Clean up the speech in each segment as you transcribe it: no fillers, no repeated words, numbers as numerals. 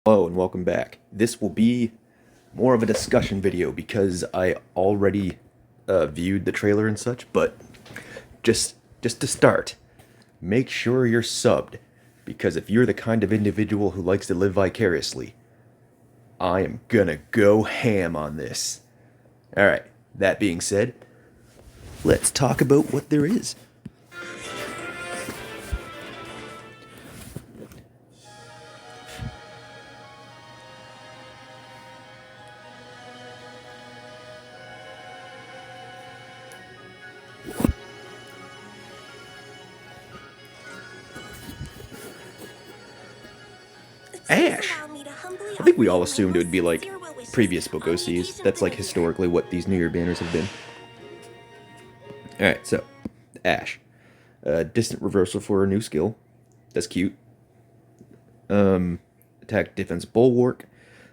Hello and welcome back. This will be more of a discussion video because I already viewed the trailer and such, but just to start, make sure you're subbed because if you're the kind of individual who likes to live vicariously, I am gonna go ham on this. Alright, that being said, let's talk about what there is. Ash! I think we all assumed it would be like previous book OCs. That's like historically what these New Year banners have been. Alright, so, Ash. Distant reversal for a new skill. That's cute. Attack, defense, bulwark.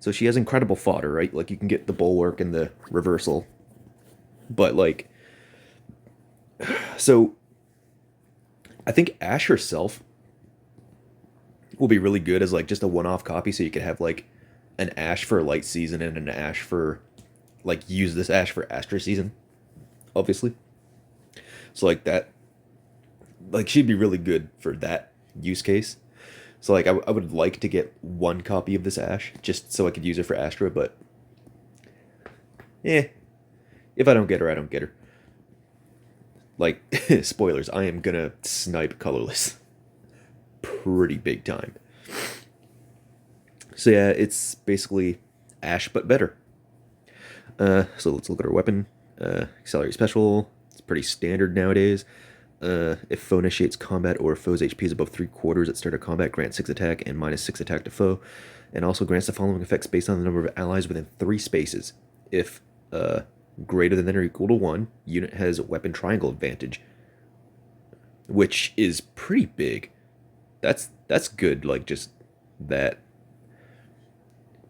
So she has incredible fodder, right? Like you can get the bulwark and the reversal. But like, so I think Ash herself will be really good as like just a one-off copy. So you could have like an Ash for light season and an Ash for like use this Ash for Astra season, obviously. So like that, like she'd be really good for that use case. So like I would like to get one copy of this Ash just so I could use her for Astra, but eh, if I don't get her, I don't get her. Like spoilers, I am gonna snipe colorless pretty big time. So yeah, it's basically Ash but better. So let's look at our weapon. Accelerate special. It's pretty standard nowadays. If foe initiates combat or foe's HP is above 3/4 at start of combat, grant 6 attack and -6 attack to foe, and also grants the following effects based on the number of allies within 3 spaces. If greater than or equal to 1, unit has weapon triangle advantage, which is pretty big. That's good, like just that,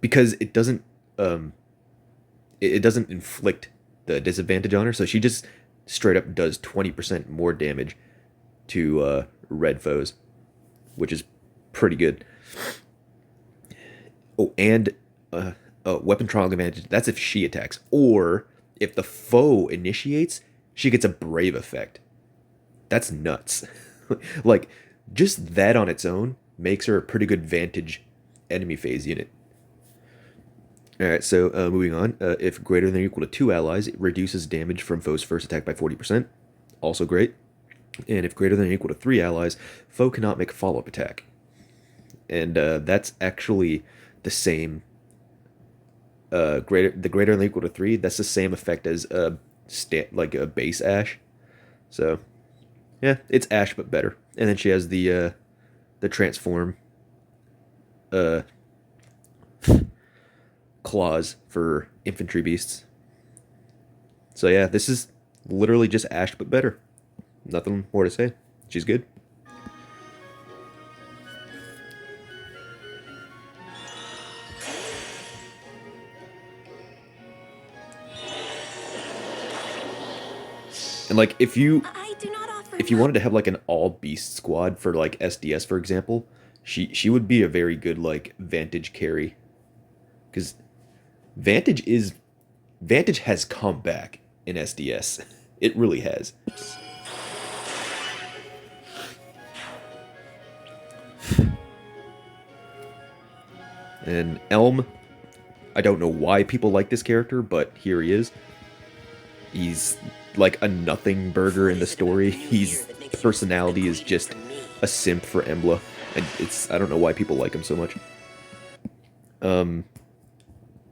because it doesn't inflict the disadvantage on her, so she just straight up does 20% more damage to red foes, which is pretty good. Oh, and weapon trial advantage. That's if she attacks, or if the foe initiates, she gets a brave effect. That's nuts. Like just that on its own makes her a pretty good vantage enemy phase unit. All right, so moving on. If greater than or equal to 2 allies, it reduces damage from foe's first attack by 40%. Also great. And if greater than or equal to 3 allies, foe cannot make a follow-up attack. And that's actually the same. The greater than or equal to 3. That's the same effect as like a base Ash. So yeah, it's Ash but better. And then she has the transform uh claws for infantry beasts. So yeah, this is literally just Ash but better. Nothing more to say. She's good. And like if you wanted to have like an all beast squad for like SDS for example, she would be a very good like Vantage carry, because Vantage is Vantage has come back in SDS. It really has. And Elm, I don't know why people like this character, but here he is. He's like a nothing burger in the story. His personality is just a simp for Embla, and I don't know why people like him so much.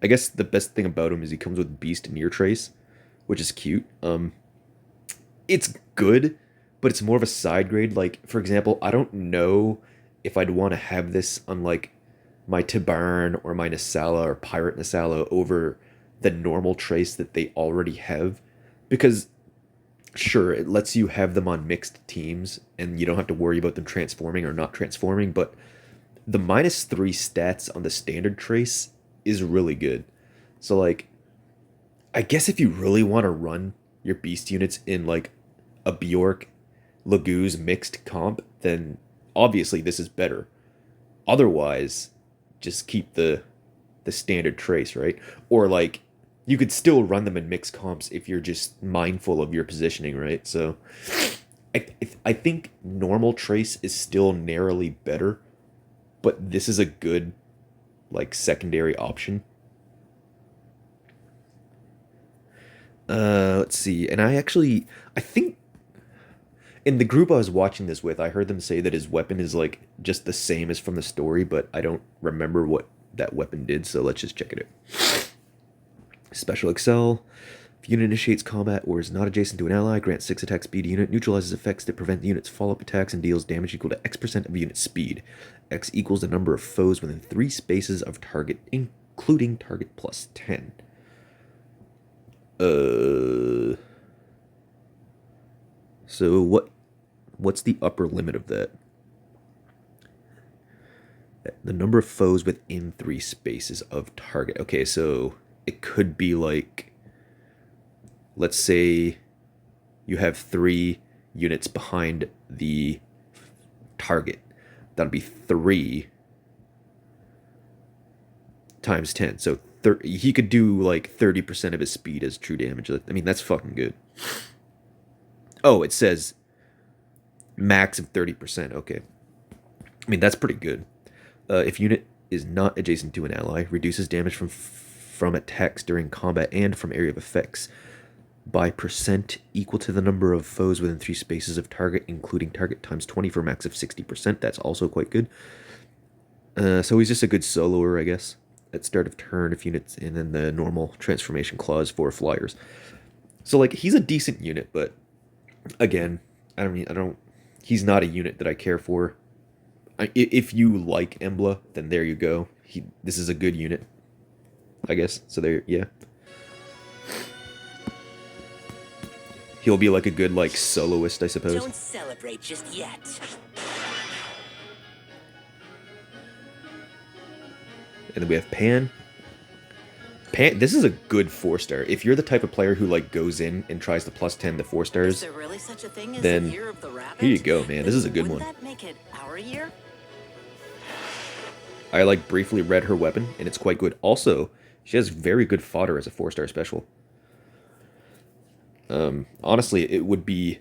I guess the best thing about him is he comes with Beast Near Trace, which is cute. It's good, but it's more of a side grade. Like, for example, I don't know if I'd want to have this on like my Tibarn or my Nasala or Pirate Nasala over the normal trace that they already have, because sure, it lets you have them on mixed teams and you don't have to worry about them transforming or not transforming, but the -3 stats on the standard trace is really good. So like, I guess if you really want to run your beast units in like a Bjork Laguz mixed comp, then obviously this is better. Otherwise, just keep the standard trace, right? Or like you could still run them in mixed comps if you're just mindful of your positioning, right? So I think normal trace is still narrowly better, but this is a good like secondary option. Let's see. And I think in the group I was watching this with, I heard them say that his weapon is like just the same as from the story, but I don't remember what that weapon did, so let's just check it out. Special Excel. If unit initiates combat or is not adjacent to an ally, grants 6 attack speed to unit, neutralizes effects that prevent the unit's follow-up attacks, and deals damage equal to X% of unit speed. X equals the number of foes within 3 spaces of target, including target plus 10. So what's the upper limit of that? The number of foes within 3 spaces of target. Okay, so it could be like, let's say you have 3 units behind the target. That'll be 3 times 10. So he could do like 30% of his speed as true damage. I mean, that's fucking good. Oh, it says max of 30%. Okay. I mean, that's pretty good. If unit is not adjacent to an ally, reduces damage from attacks during combat and from area of effects by percent equal to the number of foes within 3 spaces of target, including target times 20 for max of 60%. That's also quite good. So he's just a good soloer, I guess. At start of turn, if units, and then the normal transformation clause for flyers. So like he's a decent unit, but again, I don't. He's not a unit that I care for. If you like Embla, then there you go. This is a good unit, I guess. So there, yeah. He'll be like a good like soloist, I suppose. Don't celebrate just yet. And then we have Pan. Pan. This is a good 4-star. If you're the type of player who like goes in and tries to plus 10 the 4 stars, Is there really such a thing as then the year of the rabbit? here you go, man. This is a good one. Wouldn't that make it our year? I like briefly read her weapon, and it's quite good. Also, she has very good fodder as a 4-star special. Honestly, it would be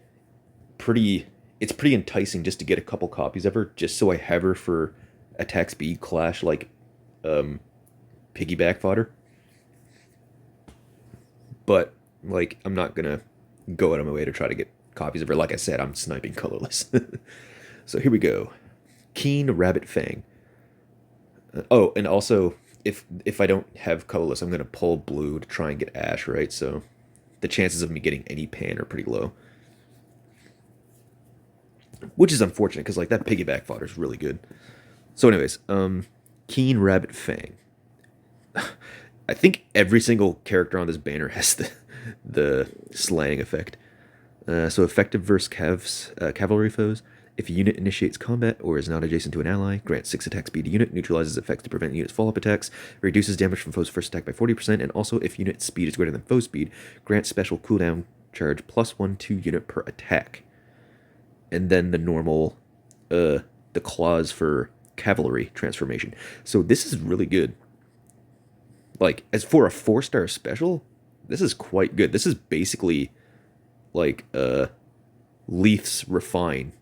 pretty. It's pretty enticing just to get a couple copies of her, just so I have her for attack speed clash like piggyback fodder. But like, I'm not gonna go out of my way to try to get copies of her. Like I said, I'm sniping colorless. So here we go. Keen Rabbit Fang. Oh, and also, if I don't have colorless, I'm gonna pull blue to try and get ash, right? So the chances of me getting any pan are pretty low. Which is unfortunate, because like that piggyback fodder is really good. So anyways, Keen Rabbit Fang. I think every single character on this banner has the slang effect. So effective versus cavalry foes. If a unit initiates combat or is not adjacent to an ally, grants 6 attack speed to unit, neutralizes effects to prevent unit's follow-up attacks, reduces damage from foe's first attack by 40%, and also if unit speed is greater than foe speed, grants special cooldown charge +1 to unit per attack. And then the normal, the clause for cavalry transformation. So this is really good. Like, as for a 4-star special, this is quite good. This is basically like Leith's Refine,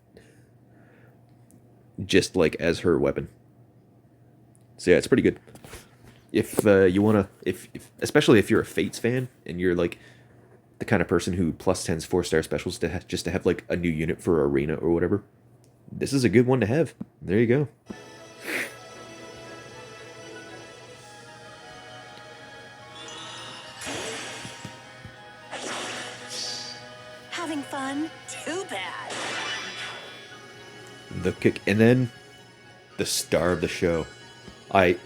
just like as her weapon. So yeah, it's pretty good. If you wanna, if especially if you're a Fates fan and you're like the kind of person who +10s 4-star specials to just to have like a new unit for arena or whatever, this is a good one to have. There you go. Having fun? Too bad. The kick, and then the star of the show. I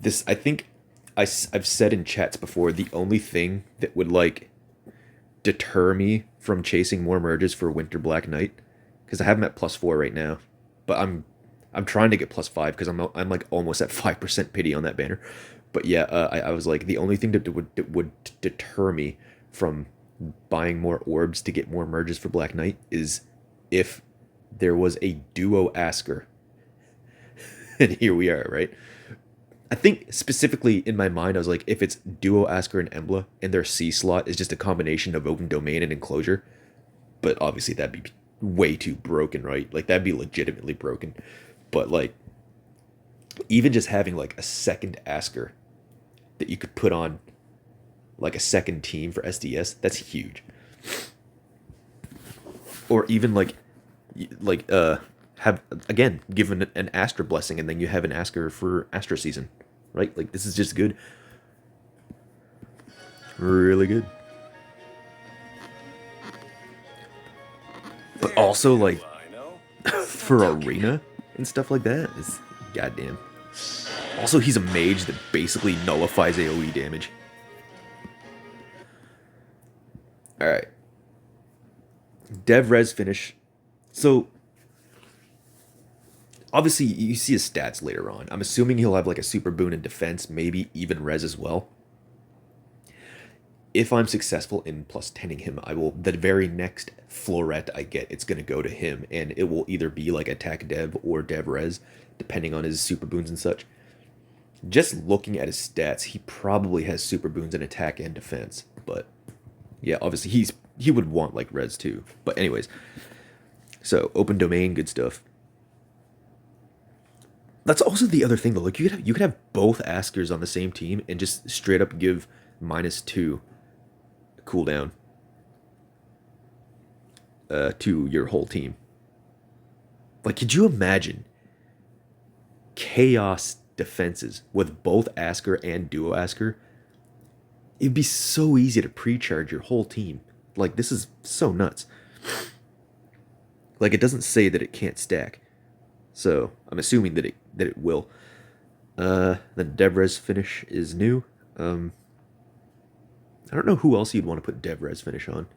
think I've said in chats before, the only thing that would like deter me from chasing more merges for Winter Black Knight, because I have him at +4 right now, but I'm trying to get +5 because I'm like almost at 5% pity on that banner. But yeah, I was like, the only thing that would deter me from buying more orbs to get more merges for Black Knight is if there was a duo Asker And here we are, right? I think specifically in my mind, I was like, if it's Duo, Asker, and Embla, and their C slot is just a combination of open domain and enclosure, but obviously that'd be way too broken, right? Like that'd be legitimately broken. But like even just having like a second Asker that you could put on like a second team for SDS, that's huge. Or even like have again given an Astra blessing and then you have an Asker for Astra season, right? Like this is just good, really good. But also like for arena and stuff like that is goddamn. Also, he's a mage that basically nullifies AoE damage. All right, Dev Res finish. So obviously you see his stats later on. I'm assuming he'll have like a super boon in defense, maybe even res as well. If I'm successful in plus 10ing him, I will the very next floret I get, it's gonna go to him, and it will either be like attack dev or dev res, depending on his super boons and such. Just looking at his stats, he probably has super boons in attack and defense. But yeah, obviously he would want like res too. But anyways, so open domain, good stuff. That's also the other thing though. Like you could have both Askers on the same team and just straight up give -2 cooldown to your whole team. Like, could you imagine chaos defenses with both Asker and Duo Asker? It'd be so easy to pre-charge your whole team. Like, this is so nuts. Like, it doesn't say that it can't stack, so I'm assuming that it will. The Devres finish is new. I don't know who else you'd want to put Devres finish on.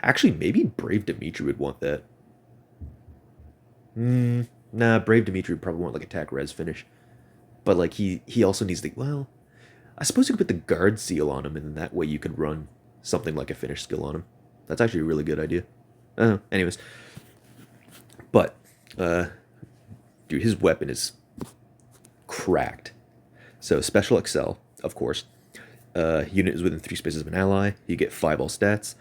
Actually, maybe Brave Dimitri would want that. Nah, Brave Dimitri would probably want like attack res finish. But like he also needs the well, I suppose you could put the guard seal on him, and that way you could run something like a finish skill on him. That's actually a really good idea. Anyways, but dude, his weapon is cracked. So special excel, of course. Unit is within 3 spaces of an ally. You get 5 all stats.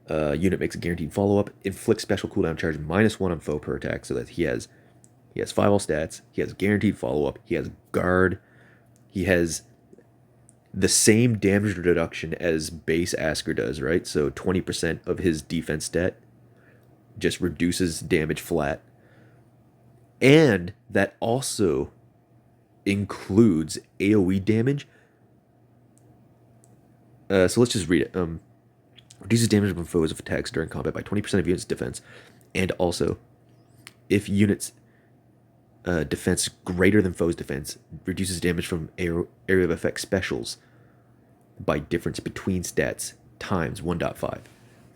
Unit makes a guaranteed follow-up. Inflicts special cooldown charge -1 on foe per attack, so that he has 5 all stats. He has guaranteed follow-up. He has guard. He has the same damage reduction as base Asker does, right? So 20% of his defense stat just reduces damage flat. And that also includes AoE damage. So let's just read it. Reduces damage from foes of attacks during combat by 20% of units' defense. And also, if units' defense greater than foes' defense, reduces damage from area of effect specials by difference between stats times 1.5.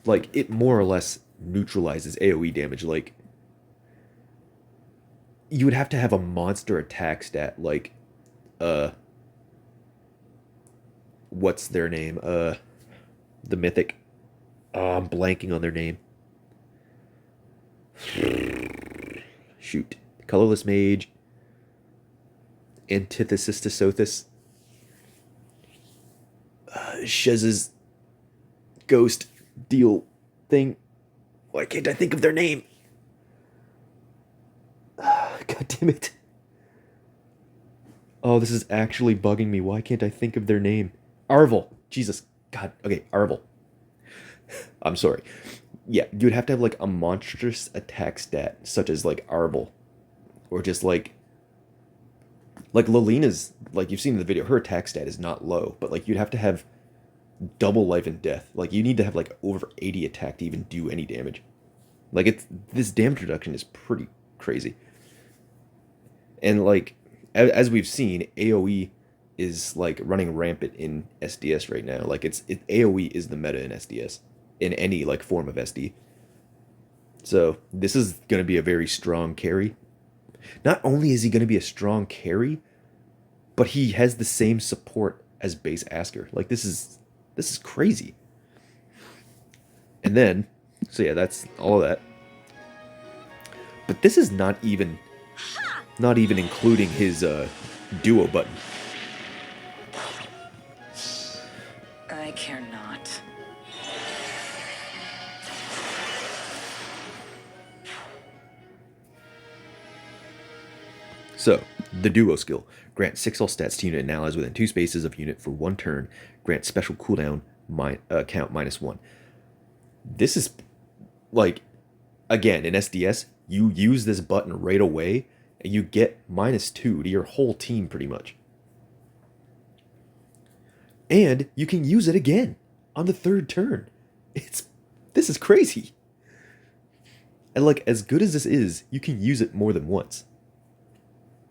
Like, it more or less neutralizes AoE damage. Like, you would have to have a monster attack stat, like, what's their name? The mythic. Oh, I'm blanking on their name. Shoot. Colorless Mage. Antithesis to Sothis. Shez's ghost deal thing. Why can't I think of their name? God damn it. Oh, this is actually bugging me. Why can't I think of their name? Arvel. Jesus. God. Okay, Arvel. I'm sorry. Yeah, you'd have to have like a monstrous attack stat, such as like Arvel. Or just like Lilina's, like you've seen in the video, her attack stat is not low, but like you'd have to have double life and death. Like you need to have like over 80 attack to even do any damage. Like it's this damage reduction is pretty crazy. And like as we've seen, AoE is like running rampant in SDS right now. Like AoE is the meta in SDS in any like form of SD. So this is going to be a very strong carry. Not only is he going to be a strong carry, but he has the same support as base Asker. Like this is crazy. And then, so yeah, that's all of that. But this is not even not even including his duo button. I care not. So, the duo skill. Grant 6 all stats to unit and allies within 2 spaces of unit for 1 turn. Grant special cooldown count -1. This is, like, again, in SDS, you use this button right away, and you get -2 to your whole team, pretty much. And you can use it again on the 3rd turn. This is crazy. And, like, as good as this is, you can use it more than once.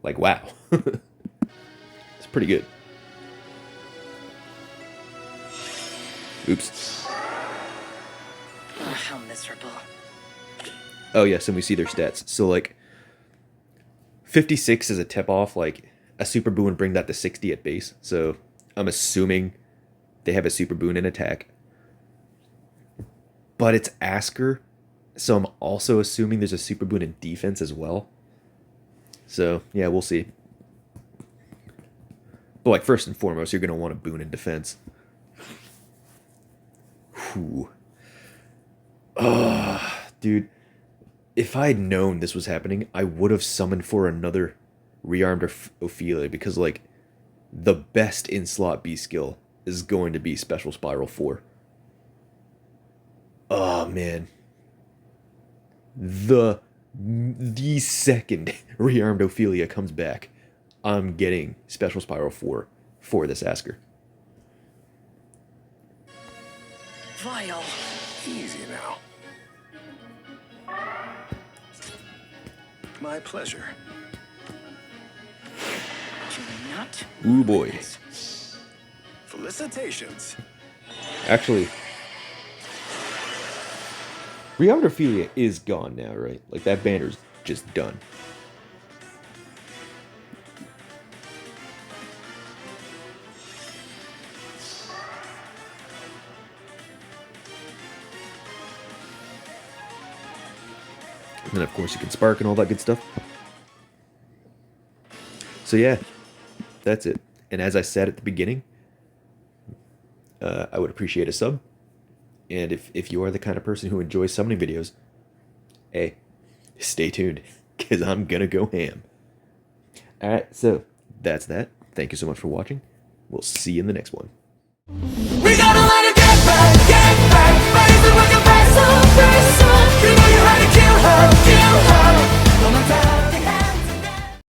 Like, wow. It's pretty good. Oops. Oh, how miserable. Oh, yes, and we see their stats. So, like, 56 is a tip-off. Like, a super boon would bring that to 60 at base. So, I'm assuming they have a super boon in attack. But it's Asker, so I'm also assuming there's a super boon in defense as well. So, yeah, we'll see. But, like, first and foremost, you're going to want a boon in defense. Whew. Dude. If I had known this was happening, I would have summoned for another Rearmed Ophelia, because, like, the best in-slot B skill is going to be Special Spiral 4. Oh, man. The second Rearmed Ophelia comes back, I'm getting Special Spiral 4 for this Asker. Vile. Easy now. My pleasure. Do not. Ooh, boy. Felicitations. Actually, Rearmed Ophelia is gone now, right? Like, that banner's just done. And then, of course, you can spark and all that good stuff. So, yeah, that's it. And as I said at the beginning, I would appreciate a sub. And if you are the kind of person who enjoys summoning videos, hey, stay tuned, because I'm going to go ham. Alright, so that's that. Thank you so much for watching. We'll see you in the next one. We gotta let it get back, raise the rocket back, so you know you had to kill her,